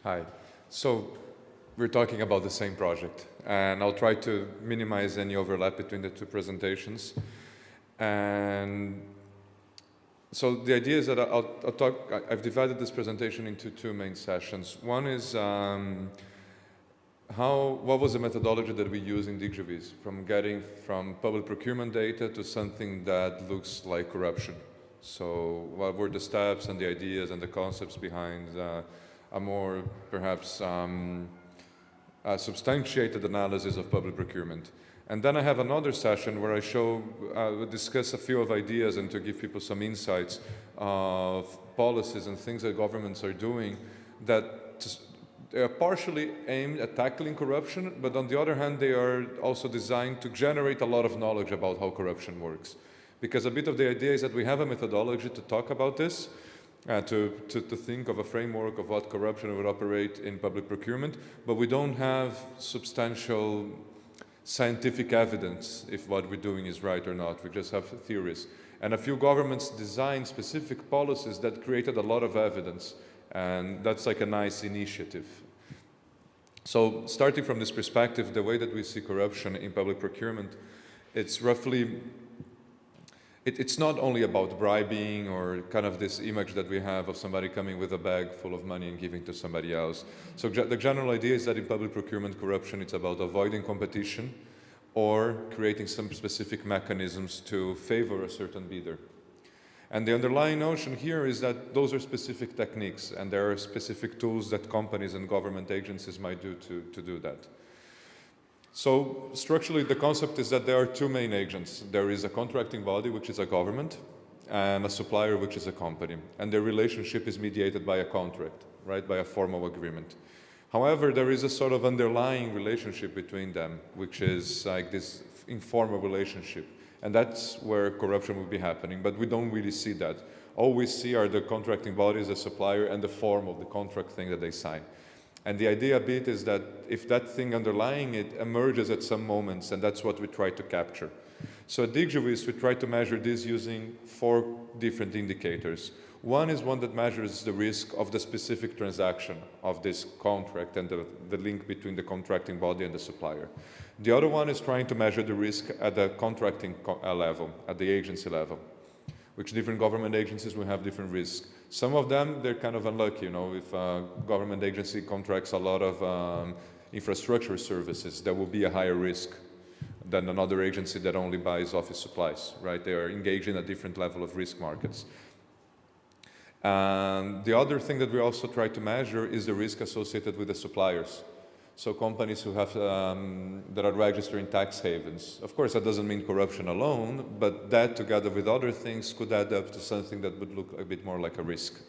Hi. So we're talking about the same project, and I'll try to minimize any overlap between the two presentations. And so the idea is that I've divided this presentation into two main sessions. One is what was the methodology that we use in Digiwhist from getting from public procurement data to something that looks like corruption. So what were the steps and the ideas and the concepts behind a more perhaps substantiated analysis of public procurement. And then I have another session where I discuss a few of ideas and to give people some insights of policies and things that governments are doing that they are partially aimed at tackling corruption, but on the other hand, they are also designed to generate a lot of knowledge about how corruption works. Because a bit of the idea is that we have a methodology to talk about this, to think of a framework of what corruption would operate in public procurement, but we don't have substantial scientific evidence if what we're doing is right or not. We just have theories. And a few governments designed specific policies that created a lot of evidence, and that's like a nice initiative. So starting from this perspective, the way that we see corruption in public procurement, it's roughly it's not only about bribing or kind of this image that we have of somebody coming with a bag full of money and giving to somebody else. So the general idea is that in public procurement corruption, it's about avoiding competition or creating some specific mechanisms to favor a certain bidder. And the underlying notion here is that those are specific techniques, and there are specific tools that companies and government agencies might do to do that. So structurally, the concept is that there are two main agents. There is a contracting body, which is a government, and a supplier, which is a company. And their relationship is mediated by a contract, right, by a formal agreement. However, there is a sort of underlying relationship between them, which is like this informal relationship. And that's where corruption will be happening, but we don't really see that. All we see are the contracting bodies, the supplier, and the form of the contract thing that they sign. And the idea a bit is that if that thing underlying it emerges at some moments, and that's what we try to capture. So at Digiwhist, we try to measure this using 4 different indicators. One is one that measures the risk of the specific transaction of this contract and the link between the contracting body and the supplier. The other one is trying to measure the risk at the contracting level, at the agency level, which different government agencies will have different risks. Some of them, they're kind of unlucky, you know, if a government agency contracts a lot of infrastructure services, there will be a higher risk than another agency that only buys office supplies, right? They are engaged in a different level of risk markets. The other thing that we also try to measure is the risk associated with the suppliers. So companies who have, that are registered in tax havens. Of course, that doesn't mean corruption alone, but that together with other things could add up to something that would look a bit more like a risk.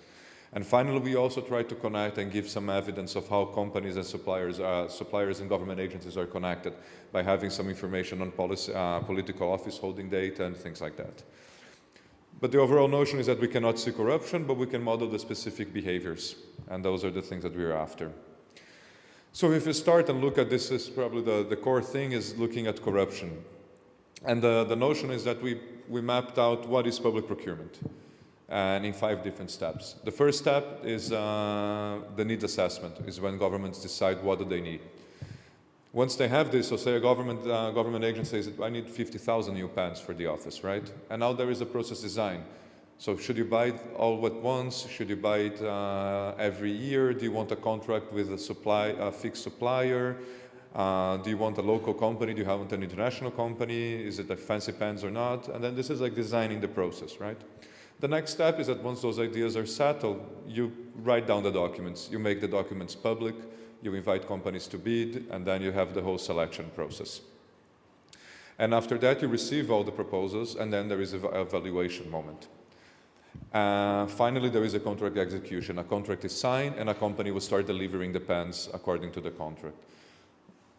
And finally, we also try to connect and give some evidence of how companies and suppliers and government agencies are connected by having some information on policy, political office holding data and things like that. But the overall notion is that we cannot see corruption, but we can model the specific behaviors. And those are the things that we're after. So if you start and look at this, is probably the core thing is looking at corruption. And the notion is that we mapped out what is public procurement, and in 5 different steps. The first step is the needs assessment, is when governments decide what do they need. Once they have this, so say a government agency says, I need 50,000 new pens for the office, right? And now there is a process design. So should you buy it all at once? Should you buy it every year? Do you want a contract with a fixed supplier? Do you want a local company? Do you want an international company? Is it like fancy pens or not? And then this is like designing the process, right? The next step is that once those ideas are settled, you write down the documents. You make the documents public. You invite companies to bid, and then you have the whole selection process. And after that, you receive all the proposals, and then there is an evaluation moment. Finally, there is a contract execution. A contract is signed, and a company will start delivering the pens according to the contract.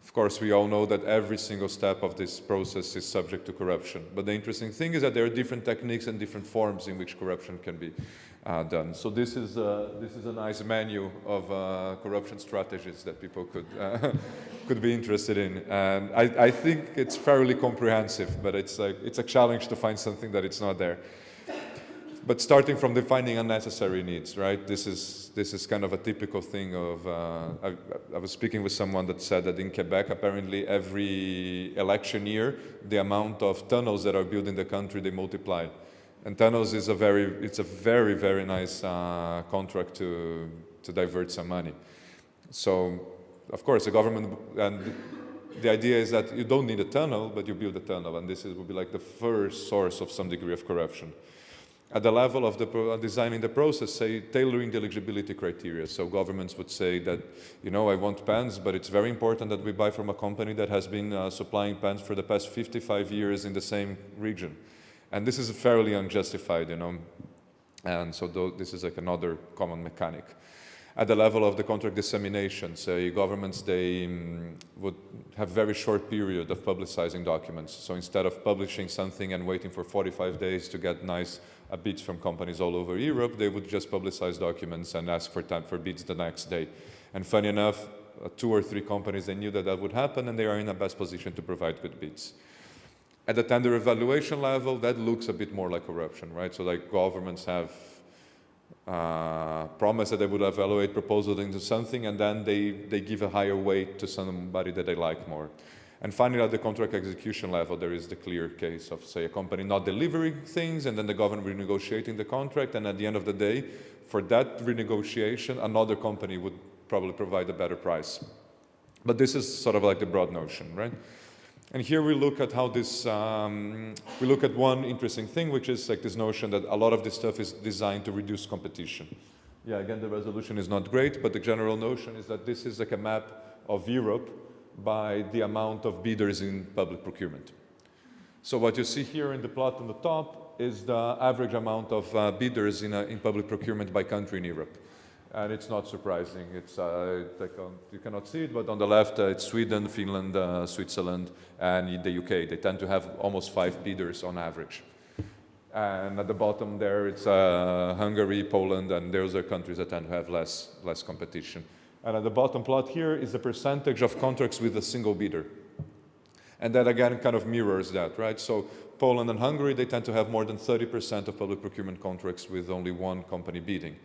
Of course, we all know that every single step of this process is subject to corruption. But the interesting thing is that there are different techniques and different forms in which corruption can be done. So this is a nice menu of corruption strategies that people could be interested in. And I think it's fairly comprehensive, but it's a challenge to find something that it's not there. But starting from defining unnecessary needs, right? This is kind of a typical thing of, I was speaking with someone that said that in Quebec, apparently every election year, the amount of tunnels that are built in the country, they multiply. And tunnels is it's a very, very nice contract to divert some money. So, of course, the government, and the idea is that you don't need a tunnel, but you build a tunnel, and this would be like the first source of some degree of corruption. At the level of designing the process, say, tailoring the eligibility criteria. So governments would say that, you know, I want pens, but it's very important that we buy from a company that has been supplying pens for the past 55 years in the same region. And this is fairly unjustified, you know. And so this is like another common mechanic. At the level of the contract dissemination, say governments, they would have very short period of publicizing documents. So instead of publishing something and waiting for 45 days to get nice bids from companies all over Europe, they would just publicize documents and ask for bids the next day. And funny enough, 2 or 3 companies, they knew that that would happen, and they are in the best position to provide good bids. At the tender evaluation level, that looks a bit more like corruption, right? So like governments have promise that they would evaluate proposals into something, and then they give a higher weight to somebody that they like more. And finally, at the contract execution level, there is the clear case of, say, a company not delivering things, and then the government renegotiating the contract, and at the end of the day, for that renegotiation, another company would probably provide a better price. But this is sort of like the broad notion, right? And here we look at how this, we look at one interesting thing, which is like this notion that a lot of this stuff is designed to reduce competition. Yeah, again, the resolution is not great, but the general notion is that this is like a map of Europe by the amount of bidders in public procurement. So what you see here in the plot on the top is the average amount of bidders in public procurement by country in Europe. And it's not surprising. It's, you cannot see it, but on the left, it's Sweden, Finland, Switzerland, and the UK. They tend to have almost 5 bidders on average. And at the bottom there, it's Hungary, Poland, and those are countries that tend to have less competition. And at the bottom plot here is the percentage of contracts with a single bidder. And that again kind of mirrors that, right? So Poland and Hungary, they tend to have more than 30% of public procurement contracts with only one company bidding.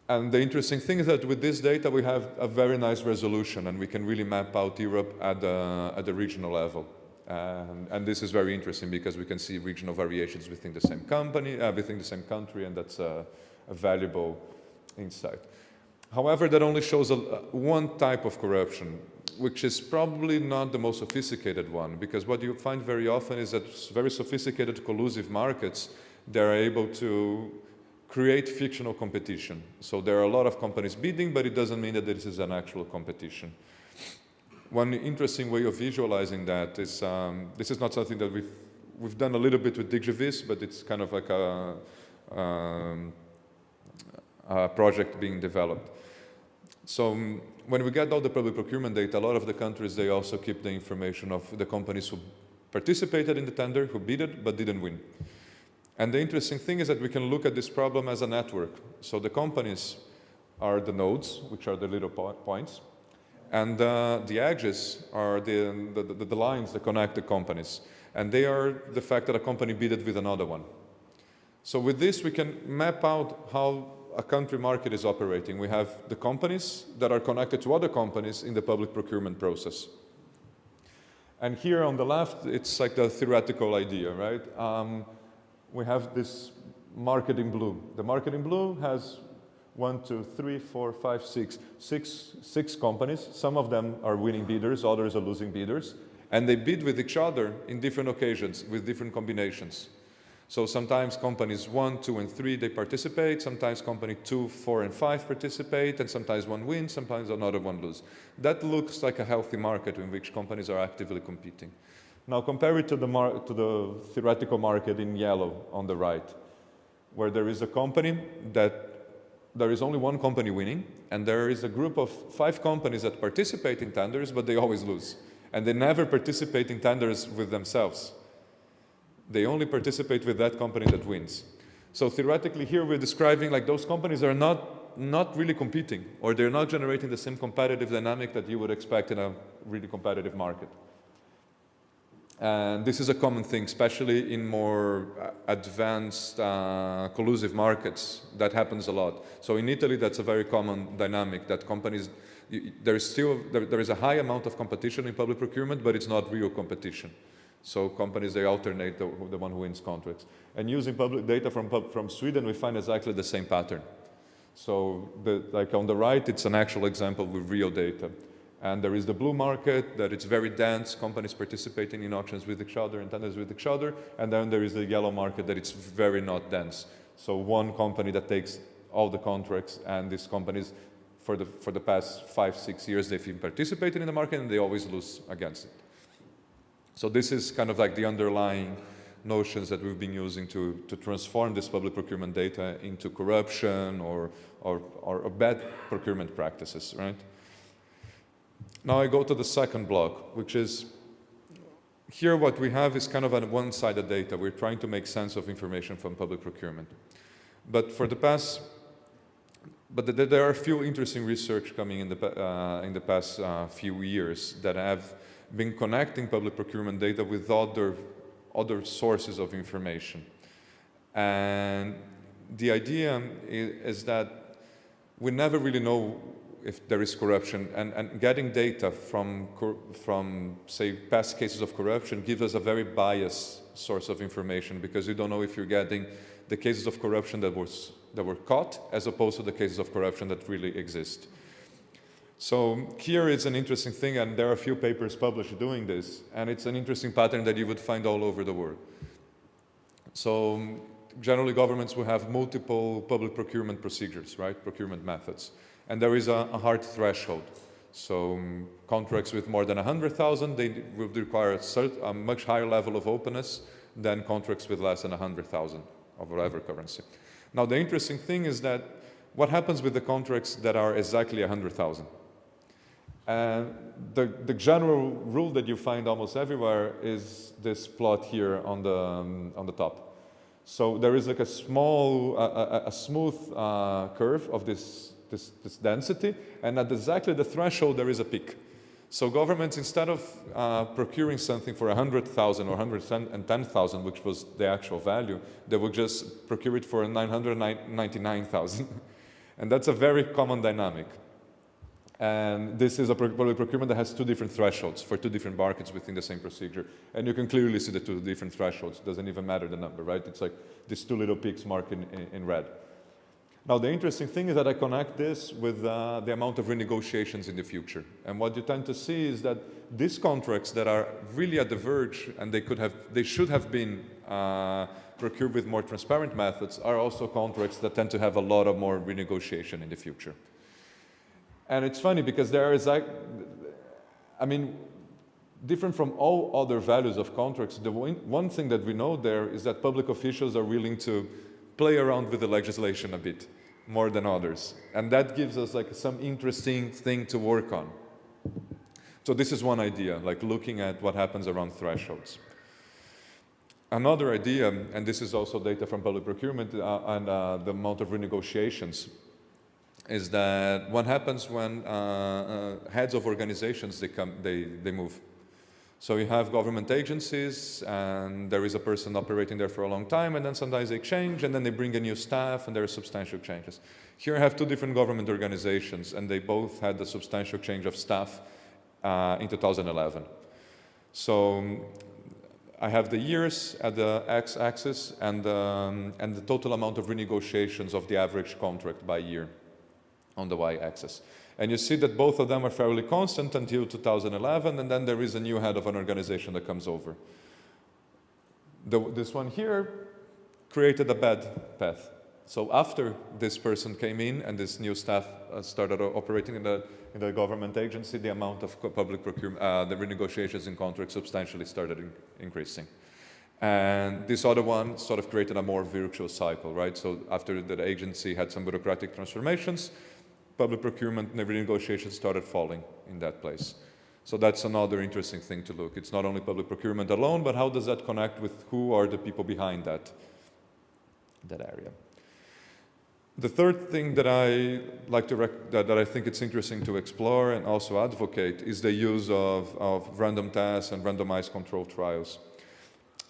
And the interesting thing is that with this data, we have a very nice resolution, and we can really map out Europe at the regional level. And this is very interesting because we can see regional variations within the same company, within the same country, and that's a valuable insight. However, that only shows one type of corruption, which is probably not the most sophisticated one, because what you find very often is that very sophisticated collusive markets, they're able to create fictional competition. So there are a lot of companies bidding, but it doesn't mean that this is an actual competition. One interesting way of visualizing that is, this is not something that we've done a little bit with Digiwhist, but it's kind of like a project being developed. So when we get all the public procurement data, a lot of the countries, they also keep the information of the companies who participated in the tender, who bid it, but didn't win. And the interesting thing is that we can look at this problem as a network. So the companies are the nodes, which are the little points, and the edges are the lines that connect the companies. And they are the fact that a company bidded with another one. So with this, we can map out how a country market is operating. We have the companies that are connected to other companies in the public procurement process. And here on the left, it's like the theoretical idea, right? We have this market in blue. The market in blue has 1, 2, 3, 4, 5, 6 companies. Some of them are winning bidders, others are losing bidders. And they bid with each other in different occasions, with different combinations. So sometimes companies 1, 2, and 3, they participate. Sometimes company 2, 4, and 5 participate. And sometimes one wins, sometimes another one loses. That looks like a healthy market in which companies are actively competing. Now compare it to the theoretical market in yellow on the right, where there is a company that there is only one company winning, and there is a group of 5 companies that participate in tenders, but they always lose. And they never participate in tenders with themselves. They only participate with that company that wins. So theoretically here we're describing like those companies are not really competing, or they're not generating the same competitive dynamic that you would expect in a really competitive market. And this is a common thing, especially in more advanced collusive markets. That happens a lot. So in Italy, that's a very common dynamic, that companies, there is a high amount of competition in public procurement, but it's not real competition. So companies, they alternate the one who wins contracts. And using public data from Sweden, we find exactly the same pattern. So like on the right, it's an actual example with real data. And there is the blue market, that it's very dense, companies participating in auctions with each other and tenders with each other. And then there is the yellow market, that it's very not dense. So one company that takes all the contracts, and these companies, for the past 5-6 years, they've been participating in the market and they always lose against it. So this is kind of like the underlying notions that we've been using to transform this public procurement data into corruption or bad procurement practices, right? Now I go to the second block, which is, here what we have is kind of a one-sided data. We're trying to make sense of information from public procurement. But there are a few interesting research coming in the past few years that have been connecting public procurement data with other sources of information. And the idea is that we never really know if there is corruption, and getting data from say, past cases of corruption gives us a very biased source of information, because you don't know if you're getting the cases of corruption that were caught as opposed to the cases of corruption that really exist. So here is an interesting thing, and there are a few papers published doing this, and it's an interesting pattern that you would find all over the world. So generally governments will have multiple public procurement procedures, right? Procurement methods. And there is a hard threshold. So contracts with more than 100,000, they will require a much higher level of openness than contracts with less than 100,000 of whatever currency. Now the interesting thing is that what happens with the contracts that are exactly 100,000? The general rule that you find almost everywhere is this plot here on the top. So there is like a smooth curve of this density, and at exactly the threshold there is a peak. So governments, instead of procuring something for 100,000 or 110,000, which was the actual value, they would just procure it for 999,000. And that's a very common dynamic. And this is a public procurement that has two different thresholds for two different markets within the same procedure. And you can clearly see the two different thresholds. It doesn't even matter the number, right? It's like these two little peaks marked in red. Now, the interesting thing is that I connect this with the amount of renegotiations in the future. And what you tend to see is that these contracts that are really at the verge, and they should have been procured with more transparent methods, are also contracts that tend to have a lot of more renegotiation in the future. And it's funny because there is, different from all other values of contracts, the one thing that we know there is that public officials are willing to play around with the legislation a bit more than others. And that gives us like some interesting thing to work on. So this is one idea, like looking at what happens around thresholds. Another idea, and this is also data from public procurement and the amount of renegotiations, is that what happens when heads of organizations, they move. So you have government agencies, and there is a person operating there for a long time, and then sometimes they change, and then they bring a new staff, and there are substantial changes. Here I have two different government organizations, and they both had a substantial change of staff in 2011. So I have the years at the x-axis and the total amount of renegotiations of the average contract by year on the y-axis. And you see that both of them are fairly constant until 2011, and then there is a new head of an organization that comes over. This one here created a bad path. So after this person came in and this new staff started operating in the government agency, the amount of public procurement, the renegotiations in contracts substantially started increasing. And this other one sort of created a more virtuous cycle, right? So after the agency had some bureaucratic transformations, public procurement and the renegotiations started falling in that place. So that's another interesting thing to look. It's not only public procurement alone, but how does that connect with who are the people behind that area? The third thing that I like to that I think it's interesting to explore and also advocate is the use of random tests and randomized control trials.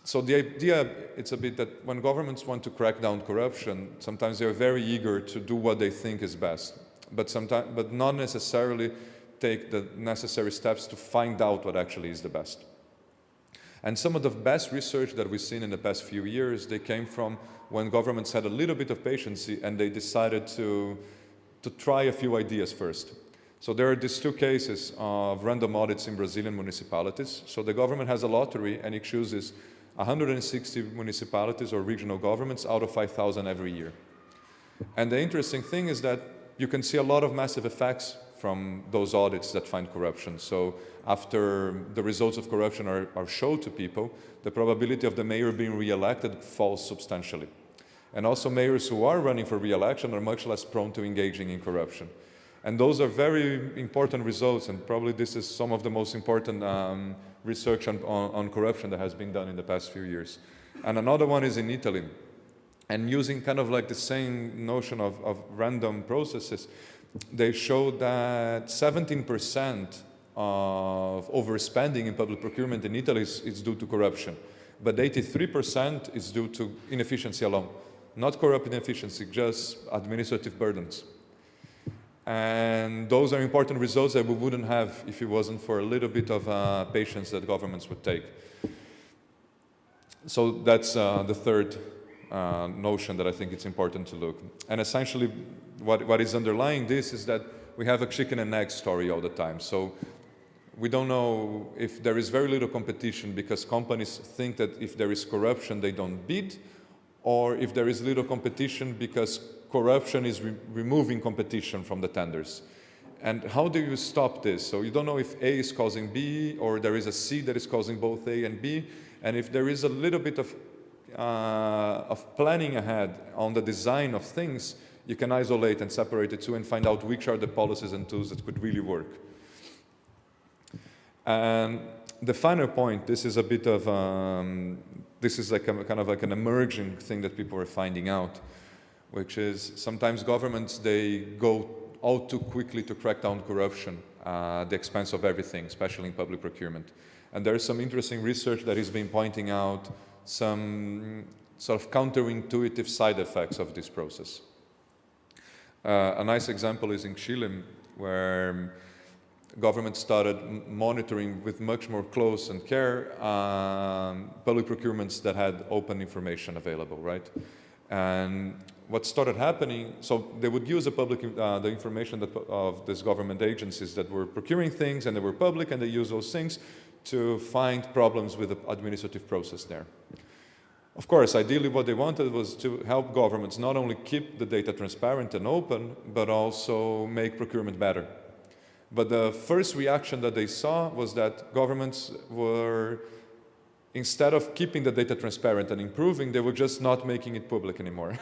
So the idea, it's a bit that when governments want to crack down corruption, sometimes they're very eager to do what they think is best, but not necessarily take the necessary steps to find out what actually is the best. And some of the best research that we've seen in the past few years, they came from when governments had a little bit of patience and they decided to try a few ideas first. So there are these two cases of random audits in Brazilian municipalities. So the government has a lottery and it chooses 160 municipalities or regional governments out of 5,000 every year. And the interesting thing is that you can see a lot of massive effects from those audits that find corruption. So after the results of corruption are shown to people, the probability of the mayor being re-elected falls substantially. And also mayors who are running for re-election are much less prone to engaging in corruption. And those are very important results, and probably this is some of the most important research on corruption that has been done in the past few years. And another one is in Italy. And using kind of like the same notion of random processes, they showed that 17% of overspending in public procurement in Italy is due to corruption, but 83% is due to inefficiency alone. Not corrupt inefficiency, just administrative burdens. And those are important results that we wouldn't have if it wasn't for a little bit of patience that governments would take. So that's the third notion that I think it's important to look. And essentially, what is underlying this is that we have a chicken and egg story all the time. So we don't know if there is very little competition because companies think that if there is corruption, they don't bid, or if there is little competition because corruption is removing competition from the tenders. And how do you stop this? So you don't know if A is causing B, or there is a C that is causing both A and B. And if there is a little bit of planning ahead on the design of things, you can isolate and separate the two and find out which are the policies and tools that could really work. And the final point, this is a bit of, this is like kind of like an emerging thing that people are finding out, which is sometimes governments, they go all too quickly to crack down corruption at the expense of everything, especially in public procurement. And there is some interesting research that has been pointing out some sort of counterintuitive side effects of this process. A nice example is in Chile, where government started monitoring with much more close and care public procurements that had open information available, right? And what started happening, so they would use the information of these government agencies that were procuring things, and they were public, and they use those things to find problems with the administrative process there. Of course, ideally what they wanted was to help governments not only keep the data transparent and open, but also make procurement better. But the first reaction that they saw was that governments were, instead of keeping the data transparent and improving, they were just not making it public anymore.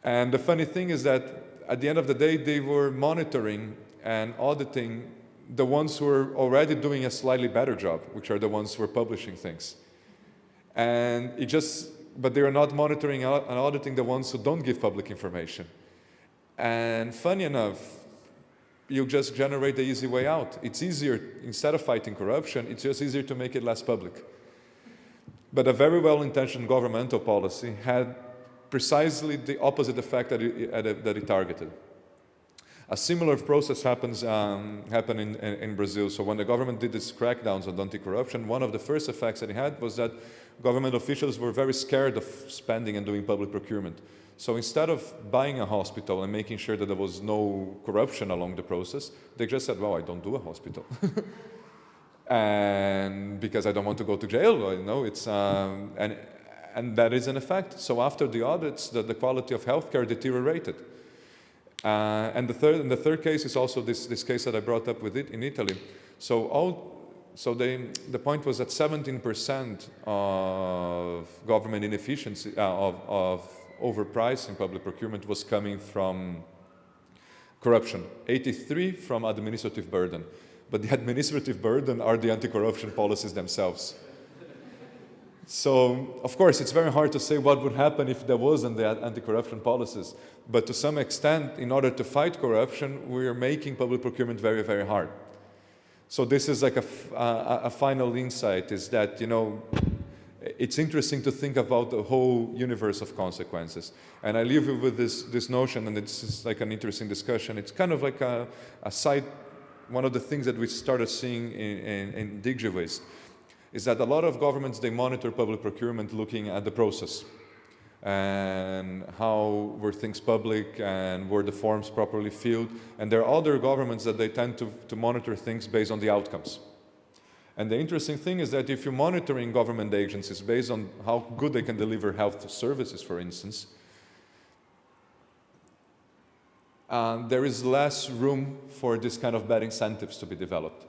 And the funny thing is that at the end of the day, they were monitoring and auditing the ones who were already doing a slightly better job, which are the ones who are publishing things. And but they are not monitoring and auditing the ones who don't give public information. And funny enough, you just generate the easy way out. It's easier, instead of fighting corruption, it's just easier to make it less public. But a very well-intentioned governmental policy had precisely the opposite effect that it targeted. A similar process happened in Brazil. So when the government did its crackdowns on anti-corruption, one of the first effects that it had was that government officials were very scared of spending and doing public procurement. So instead of buying a hospital and making sure that there was no corruption along the process, they just said, well, I don't do a hospital. And because I don't want to go to jail, you know, it's, and that is an effect. So after the audits, the quality of healthcare deteriorated. And the third case is also this case that I brought up with it in Italy. The point was that 17% of government inefficiency, of overpricing in public procurement was coming from corruption, 83% from administrative burden. But the administrative burden are the anti-corruption policies themselves. So, of course, it's very hard to say what would happen if there wasn't the anti-corruption policies. But to some extent, in order to fight corruption, we are making public procurement very, very hard. So this is like a final insight, is that, you know, it's interesting to think about the whole universe of consequences. And I leave you with this notion, and it's just like an interesting discussion. It's kind of like a side, one of the things that we started seeing in Digiwhist, is that a lot of governments, they monitor public procurement looking at the process and how were things public and were the forms properly filled. And there are other governments that they tend to monitor things based on the outcomes. And the interesting thing is that if you're monitoring government agencies based on how good they can deliver health services, for instance, there is less room for this kind of bad incentives to be developed.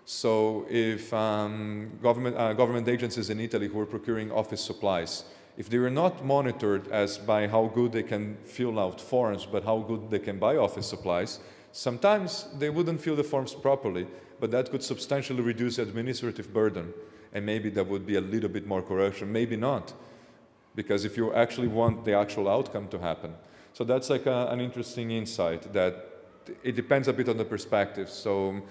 So if government agencies in Italy who are procuring office supplies, if they were not monitored as by how good they can fill out forms, but how good they can buy office supplies, sometimes they wouldn't fill the forms properly, but that could substantially reduce the administrative burden, and maybe there would be a little bit more corruption, maybe not, because if you actually want the actual outcome to happen. So that's like an interesting insight, that it depends a bit on the perspective. So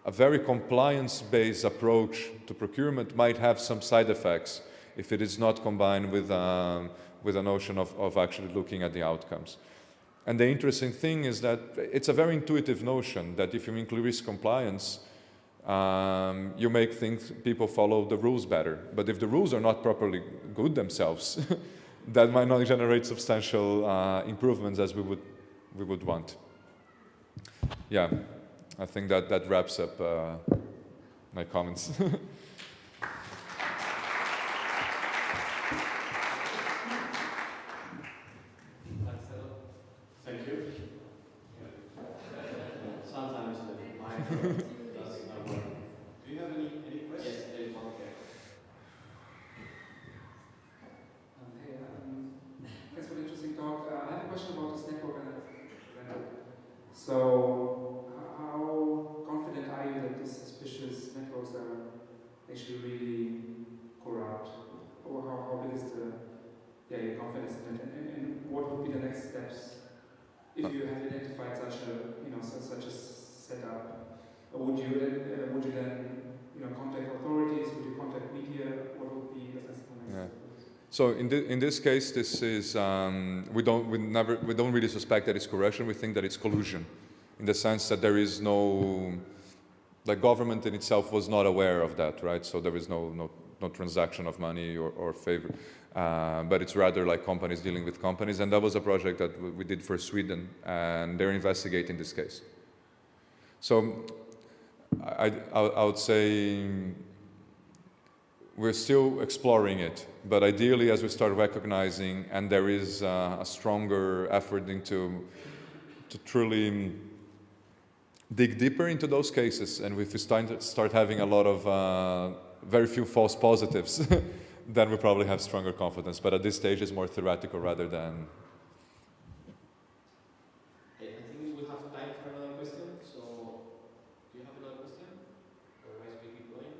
a very compliance-based approach to procurement might have some side effects if it is not combined with a notion of actually looking at the outcomes. And the interesting thing is that it's a very intuitive notion that if you increase compliance, you make people follow the rules better. But if the rules are not properly good themselves, that might not generate substantial improvements as we would want. Yeah, I think that wraps up my comments. Thank you. Sometimes the mic does not work. Do you have any questions? Yes, there is one here. Hey, thanks for the interesting talk. I have a question about this network. So, how confident are you that these suspicious networks are actually really corrupt? Or how big is your confidence in it? And what would be the next steps if you have identified such a setup? Would you then contact authorities? Would you contact media? What would be the next step? So in this case, this is we don't really suspect that it's corruption. We think that it's collusion, in the sense that there is no, the government in itself was not aware of that, right? So there is no transaction of money or favor, but it's rather like companies dealing with companies. And that was a project that we did for Sweden, and they're investigating this case. So I would say we're still exploring it, but ideally, as we start recognizing, and there is a stronger effort to truly dig deeper into those cases, and if we start having a lot of very few false positives, then we probably have stronger confidence. But at this stage, it's more theoretical rather than. I think we have time for another question. So, do you have another question? Otherwise, we keep going.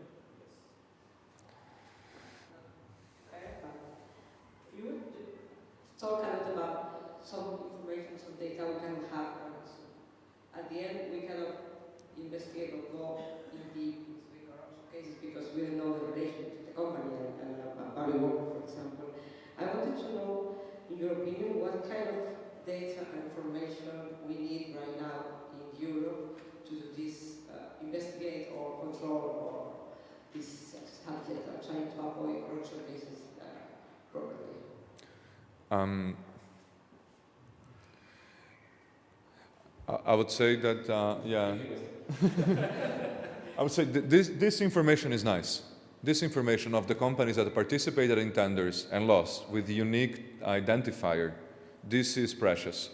Yes. You would talk a lot about some information, some data we can have. At the end, we cannot investigate or go in the corruption cases because we don't know the relation to the company and a public worker, for example. I wanted to know, in your opinion, what kind of data and information we need right now in Europe to do this, investigate or control or these subjects that are trying to avoid corruption cases properly. I would say that, yeah. I would say this information is nice. This information of the companies that participated in tenders and lost with the unique identifier, this is precious.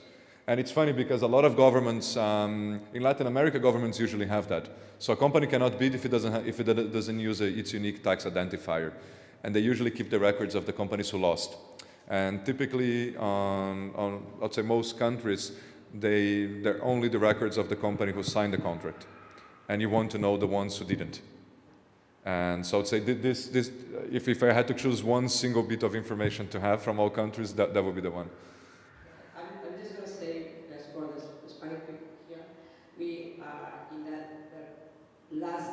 And it's funny because a lot of governments, in Latin America, governments usually have that. So a company cannot bid if it doesn't use its unique tax identifier. And they usually keep the records of the companies who lost. And typically, on I'd say most countries, they're only the records of the company who signed the contract. And you want to know the ones who didn't. And so I'd say if I had to choose one single bit of information to have from all countries, that would be the one. I'm just going to say, as for the Spanish people here, we in the last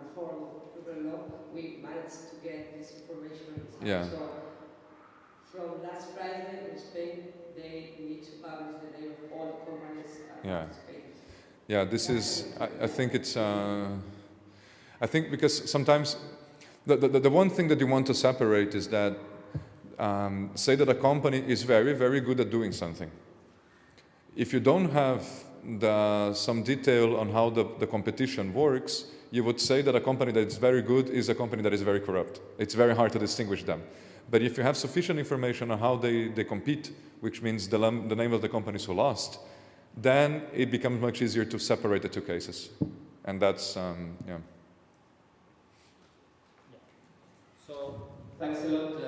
reform of labor law, we managed to get this information on time. Yeah. So from last Friday in Spain, they need to publish the name of all the companies Yeah. in Spain. Yeah, this is, I think it's, I think because sometimes the one thing that you want to separate is that, say that a company is very, very good at doing something. If you don't have some detail on how the competition works, you would say that a company that is very good is a company that is very corrupt. It's very hard to distinguish them. But if you have sufficient information on how they compete, which means the name of the companies who lost, then it becomes much easier to separate the two cases. And that's, yeah. So, thanks a lot.